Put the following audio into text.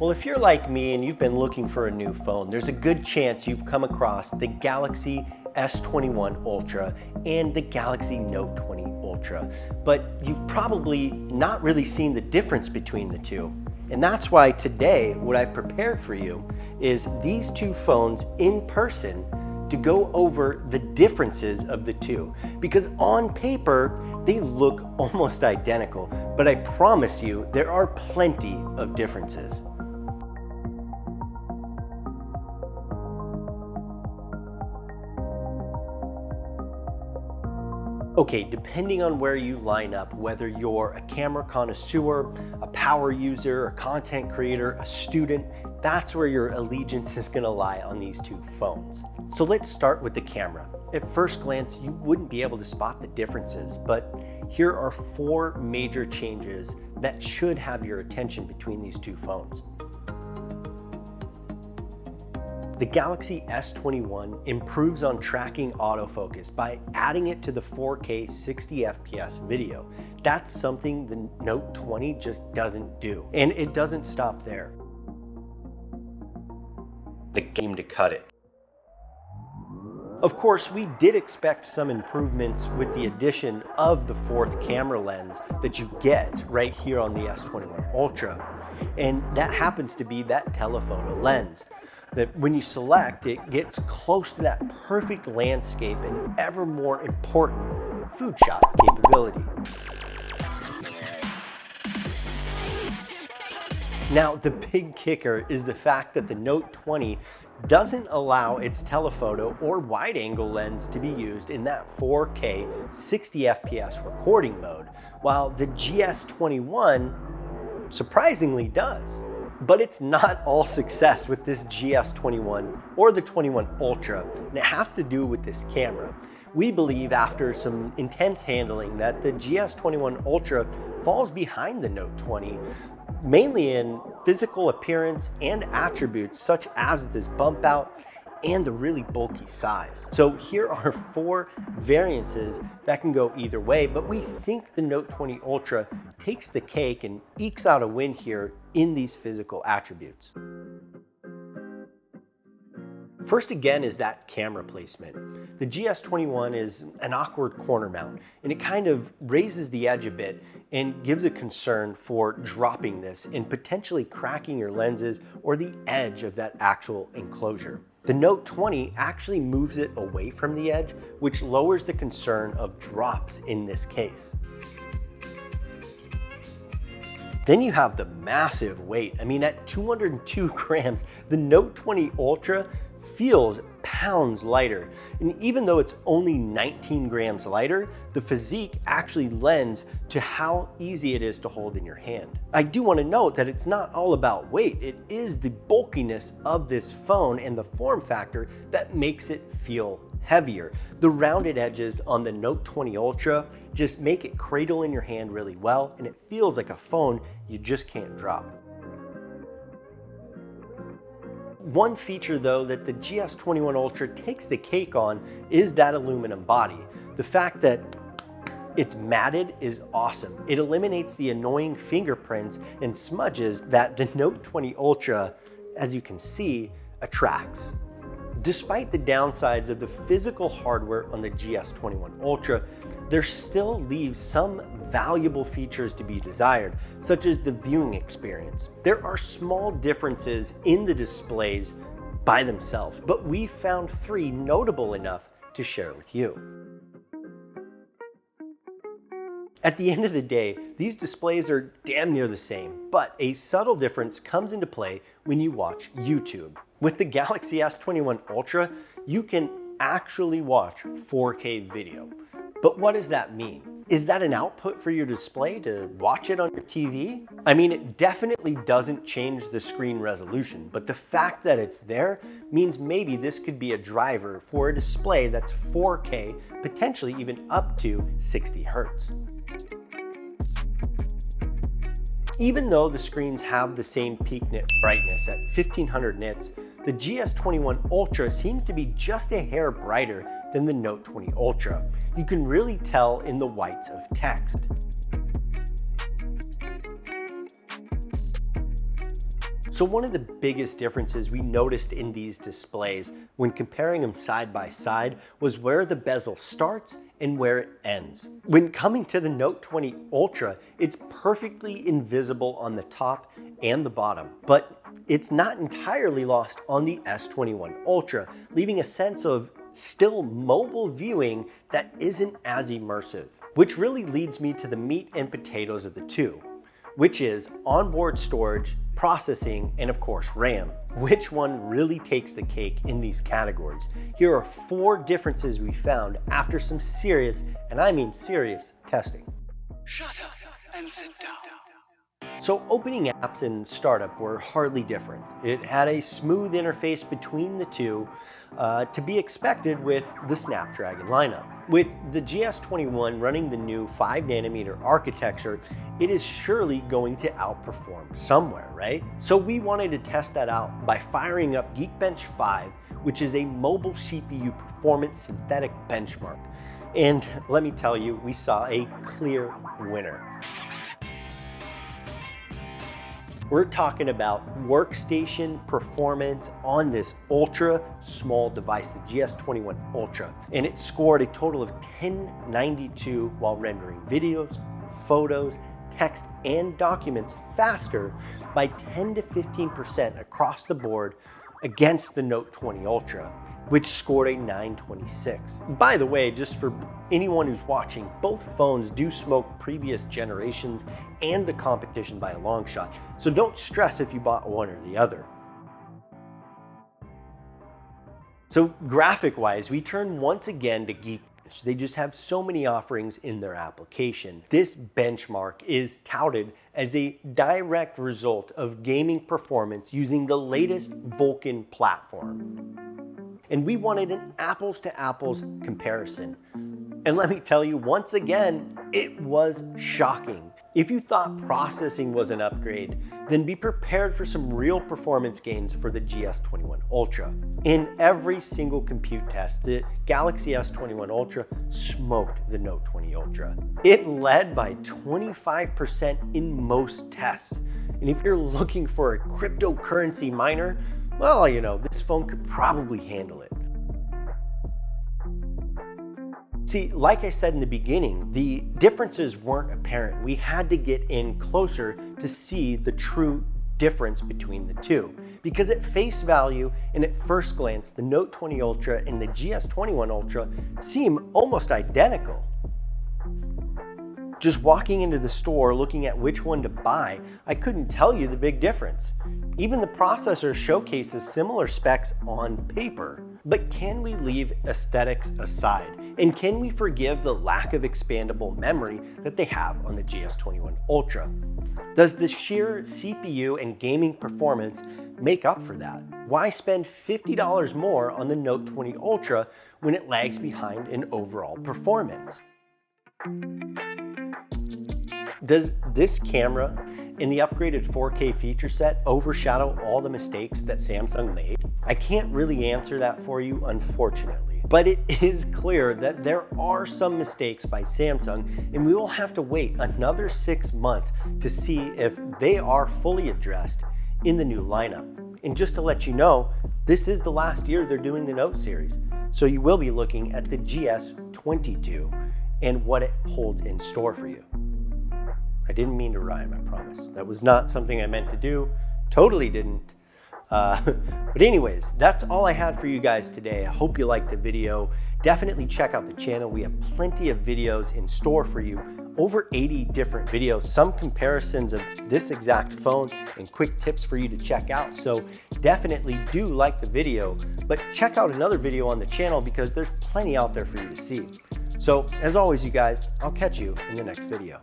Well, if you're like me and you've been looking for a new phone, there's a good chance you've come across the Galaxy S21 Ultra and the Galaxy Note 20 Ultra, but you've probably not really seen the difference between the two. And that's why today, what I've prepared for you is these two phones in person to go over the differences of the two. Because on paper, they look almost identical, but I promise you, there are plenty of differences. Okay, depending on where you line up, whether you're a camera connoisseur, a power user, a content creator, a student, that's where your allegiance is gonna lie on these two phones. So let's start with the camera. At first glance, you wouldn't be able to spot the differences, but here are 4 major changes that should have your attention between these two phones. The Galaxy S21 improves on tracking autofocus by adding it to the 4K 60 FPS video. That's something the Note 20 just doesn't do. And it doesn't stop there. The game to cut it. Of course, we did expect some improvements with the addition of the 4th camera lens that you get right here on the S21 Ultra. And that happens to be that telephoto lens that when you select, it gets close to that perfect landscape and ever more important food shot capability. Now, the big kicker is the fact that the Note 20 doesn't allow its telephoto or wide-angle lens to be used in that 4K 60 FPS recording mode, while the GS21 surprisingly does. But it's not all success with this GS21 or the 21 Ultra, and it has to do with this camera. We believe after some intense handling that the GS21 Ultra falls behind the Note 20, mainly in physical appearance and attributes such as this bump out and the really bulky size. So here are 4 variances that can go either way, but we think the Note 20 Ultra takes the cake and ekes out a win here in these physical attributes. First again is that camera placement. The GS21 is an awkward corner mount, and it kind of raises the edge a bit and gives a concern for dropping this and potentially cracking your lenses or the edge of that actual enclosure. The Note 20 actually moves it away from the edge, which lowers the concern of drops in this case. Then you have the massive weight. I mean, at 202 grams, the Note 20 Ultra feels pounds lighter. And even though it's only 19 grams lighter, the physique actually lends to how easy it is to hold in your hand. I do want to note that it's not all about weight. It is the bulkiness of this phone and the form factor that makes it feel heavier. The rounded edges on the Note 20 Ultra just make it cradle in your hand really well, and it feels like a phone you just can't drop. One feature though that the GS21 Ultra takes the cake on is that aluminum body. The fact that it's matted is awesome. It eliminates the annoying fingerprints and smudges that the Note 20 Ultra, as you can see, attracts. Despite the downsides of the physical hardware on the GS21 Ultra, there still leaves some valuable features to be desired, such as the viewing experience. There are small differences in the displays by themselves, but we found 3 notable enough to share with you. At the end of the day, these displays are damn near the same, but a subtle difference comes into play when you watch YouTube. With the Galaxy S21 Ultra, you can actually watch 4K video. But what does that mean? Is that an output for your display to watch it on your TV? I mean, it definitely doesn't change the screen resolution, but the fact that it's there means maybe this could be a driver for a display that's 4K, potentially even up to 60 Hertz. Even though the screens have the same peak nit brightness at 1500 nits, the GS21 Ultra seems to be just a hair brighter than the Note 20 Ultra. You can really tell in the whites of text. So one of the biggest differences we noticed in these displays when comparing them side by side was where the bezel starts and where it ends. When coming to the Note 20 Ultra, it's perfectly invisible on the top and the bottom, but it's not entirely lost on the S21 Ultra, leaving a sense of still mobile viewing that isn't as immersive. Which really leads me to the meat and potatoes of the two, which is onboard storage, processing, and of course RAM. Which one really takes the cake in these categories? Here are 4 differences we found after some serious, and I mean serious, testing. Shut up and sit down. So opening apps in startup were hardly different. It had a smooth interface between the two, to be expected with the Snapdragon lineup. With the GS21 running the new 5nm architecture, it is surely going to outperform somewhere, right? So we wanted to test that out by firing up Geekbench 5, which is a mobile CPU performance synthetic benchmark. And let me tell you, we saw a clear winner. We're talking about workstation performance on this ultra small device, the GS21 Ultra, and it scored a total of 1092 while rendering videos, photos, text, and documents faster by 10 to 15% across the board against the Note 20 Ultra, which scored a 926. By the way, just for anyone who's watching, both phones do smoke previous generations and the competition by a long shot, so don't stress if you bought one or the other. So graphic-wise, we turn once again to Geekbench. They just have so many offerings in their application. This benchmark is touted as a direct result of gaming performance using the latest Vulkan platform. And we wanted an apples to apples comparison. And let me tell you, once again, it was shocking. If you thought processing was an upgrade, then be prepared for some real performance gains for the GS21 Ultra. In every single compute test, the Galaxy S21 Ultra smoked the Note 20 Ultra. It led by 25% in most tests. And if you're looking for a cryptocurrency miner, well, you know, this phone could probably handle it. See, like I said in the beginning, the differences weren't apparent. We had to get in closer to see the true difference between the two. Because at face value and at first glance, the Note 20 Ultra and the GS21 Ultra seem almost identical. Just walking into the store looking at which one to buy, I couldn't tell you the big difference. Even the processor showcases similar specs on paper. But can we leave aesthetics aside? And can we forgive the lack of expandable memory that they have on the GS21 Ultra? Does the sheer CPU and gaming performance make up for that? Why spend $50 more on the Note 20 Ultra when it lags behind in overall performance? Does this camera and the upgraded 4K feature set overshadow all the mistakes that Samsung made? I can't really answer that for you, unfortunately. But it is clear that there are some mistakes by Samsung, and we will have to wait another 6 months to see if they are fully addressed in the new lineup. And just to let you know, this is the last year they're doing the Note series. So you will be looking at the GS22 and what it holds in store for you. I didn't mean to rhyme, I promise. That was not something I meant to do. Totally didn't. But anyways, that's all I had for you guys today. I hope you liked the video. Definitely check out the channel. We have plenty of videos in store for you. Over 80 different videos, some comparisons of this exact phone and quick tips for you to check out. So definitely do like the video, but check out another video on the channel because there's plenty out there for you to see. So as always, you guys, I'll catch you in the next video.